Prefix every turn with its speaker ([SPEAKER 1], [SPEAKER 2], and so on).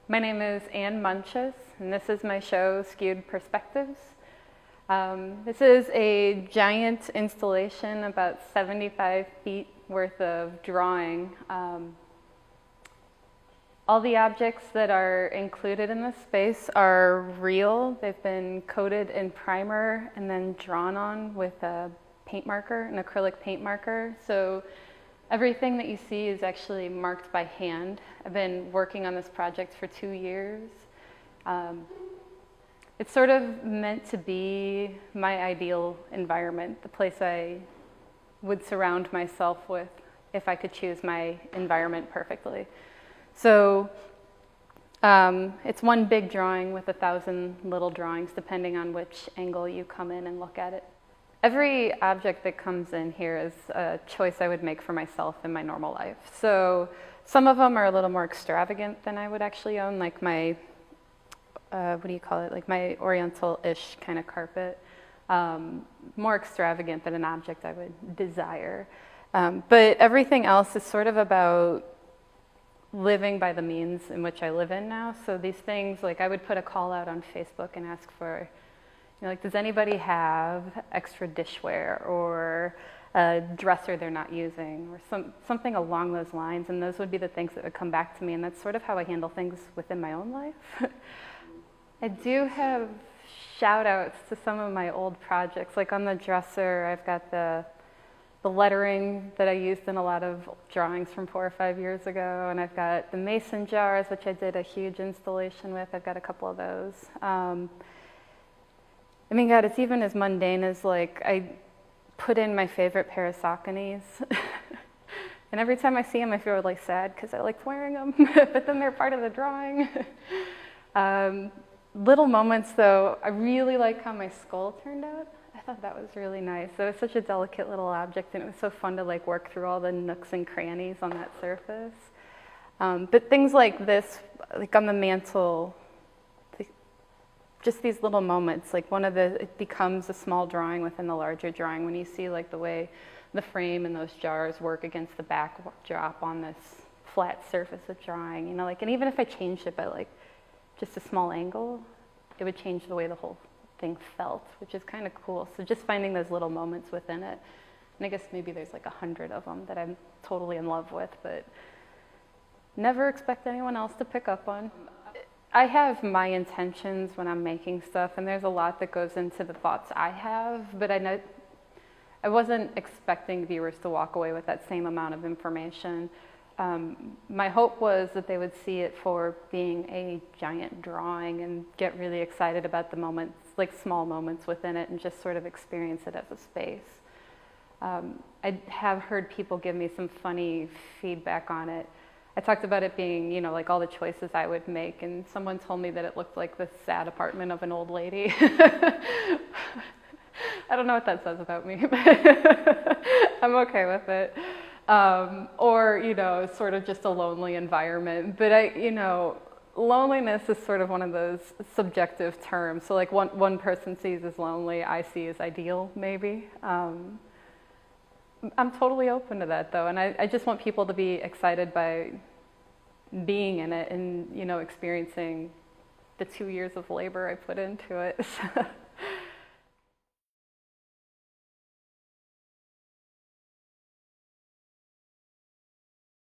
[SPEAKER 1] My name is Anne Muntges, and this is my show, Skewed Perspectives. This is a giant installation, about 75 feet worth of drawing. All the objects that are included in this space are real. They've been coated in primer and then drawn on with a paint marker, an acrylic paint marker. So everything that you see is actually marked by hand. I've been working on this project for 2 years. It's sort of meant to be my ideal environment, the place I would surround myself with if I could choose my environment perfectly. So it's one big drawing with 1,000 little drawings, depending on which angle you come in and look at it. Every object that comes in here is a choice I would make for myself in my normal life. So some of them are a little more extravagant than I would actually own, like my, like my oriental-ish kind of carpet. More extravagant than an object I would desire. But everything else is sort of about living by the means in which I live in now. So these things, like I would put a call out on Facebook and ask for, like, does anybody have extra dishware or a dresser they're not using or something along those lines, and those would be the things that would come back to me, and that's sort of how I handle things within my own life. I do have shout outs to some of my old projects, like on the dresser I've got the lettering that I used in a lot of drawings from 4 or 5 years ago, and I've got the mason jars, which I did a huge installation with. I've got a couple of those. I mean, God, it's even as mundane as, like, I put in my favorite pair of Sauconys. And every time I see them, I feel really sad because I liked wearing them, but then they're part of the drawing. Little moments, though, I really like how my skull turned out. I thought that was really nice. It was such a delicate little object, and it was so fun to, like, work through all the nooks and crannies on that surface. But things like this, like on the mantle, just these little moments, like it becomes a small drawing within the larger drawing when you see, like, the way the frame and those jars work against the backdrop on this flat surface of drawing, like, and even if I changed it by, like, just a small angle, it would change the way the whole thing felt, which is kind of cool. So just finding those little moments within it, and I guess maybe there's like 100 of them that I'm totally in love with, but never expect anyone else to pick up on. I have my intentions when I'm making stuff, and there's a lot that goes into the thoughts I have, but I wasn't expecting viewers to walk away with that same amount of information. My hope was that they would see it for being a giant drawing and get really excited about the moments, like small moments within it, and just sort of experience it as a space. I have heard people give me some funny feedback on it. I talked about it being, like all the choices I would make, and someone told me that it looked like the sad apartment of an old lady. I don't know what that says about me, but I'm okay with it. Or, sort of just a lonely environment. But loneliness is sort of one of those subjective terms. So, like, one person sees as lonely, I see as ideal, maybe. I'm totally open to that, though, and I just want people to be excited by being in it and, experiencing the 2 years of labor I put into it.